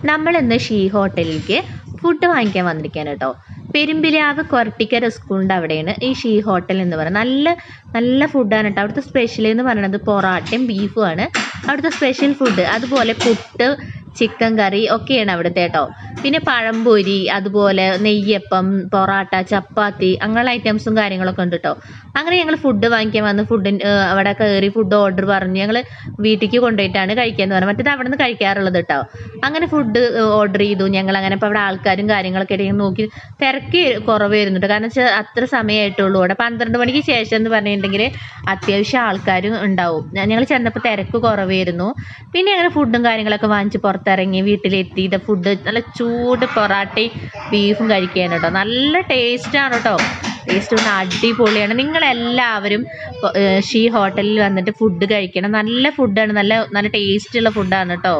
നമ്മളിന്ന് ഷീ ഹോട്ടലിലേക്ക് ഫുഡ് വാങ്ങിക്കാൻ വന്നിരിക്കുകയാണ് കേട്ടോ. പെരുമ്പിലാവ് കൊരട്ടിക്കര സ്കൂളിൻ്റെ അവിടെയാണ് ഈ ഷീ ഹോട്ടൽ എന്ന് പറയുന്നത്. നല്ല നല്ല ഫുഡാണ് കേട്ടോ. അവിടുത്തെ സ്പെഷ്യൽ എന്ന് പറയുന്നത് പൊറാട്ടയും ബീഫുമാണ് അവിടുത്തെ സ്പെഷ്യൽ ഫുഡ്. അതുപോലെ പുട്ട്, ചിക്കൻ കറി ഒക്കെയാണ് അവിടുത്തെ കേട്ടോ. പിന്നെ പഴംപൊരി, അതുപോലെ നെയ്യപ്പം, പൊറാട്ട, ചപ്പാത്തി അങ്ങനെയുള്ള ഐറ്റംസും കാര്യങ്ങളൊക്കെ ഉണ്ട് കേട്ടോ. അങ്ങനെ ഞങ്ങൾ ഫുഡ് വാങ്ങിക്കാൻ വന്ന് അവിടെ കയറി ഫുഡ് ഓർഡർ പറഞ്ഞ് ഞങ്ങൾ വീട്ടിലേക്ക് കൊണ്ടുപോയിട്ടാണ് കഴിക്കാമെന്ന് പറഞ്ഞത്. മറ്റേത് അവിടെ നിന്ന് കഴിക്കാറുള്ളത് കേട്ടോ. അങ്ങനെ ഫുഡ് ഓർഡർ ചെയ്തു ഞങ്ങൾ. അങ്ങനെ ഇപ്പോൾ അവിടെ ആൾക്കാരും കാര്യങ്ങളൊക്കെ ആയിട്ട് നോക്കി തിരക്ക് കുറവായിരുന്നു കേട്ടോ. കാരണം വെച്ചാൽ അത്ര സമയമായിട്ടുള്ളൂ. അവിടെ 12 മണിക്ക് ശേഷം എന്ന് പറഞ്ഞിട്ടുണ്ടെങ്കിൽ അത്യാവശ്യം ആൾക്കാരും ഉണ്ടാവും. ഞങ്ങൾ ചെന്നപ്പോൾ തിരക്ക് കുറവായിരുന്നു. പിന്നെ അങ്ങനെ ഫുഡും കാര്യങ്ങളൊക്കെ വാങ്ങിച്ച് പുറത്തിറങ്ങി വീട്ടിലെത്തി. ഇത് ഫുഡ് നല്ല ചൂട് പൊറാട്ടയും ബീഫും കഴിക്കാൻ കേട്ടോ. നല്ല ടേസ്റ്റാണ് കേട്ടോ. ടേസ്റ്റ് ഒന്ന് അടിപൊളിയാണ്. നിങ്ങളെല്ലാവരും ഷീ ഹോട്ടലിൽ വന്നിട്ട് ഫുഡ് കഴിക്കണം. നല്ല ഫുഡാണ്, നല്ല നല്ല ടേസ്റ്റുള്ള ഫുഡാണ് കേട്ടോ.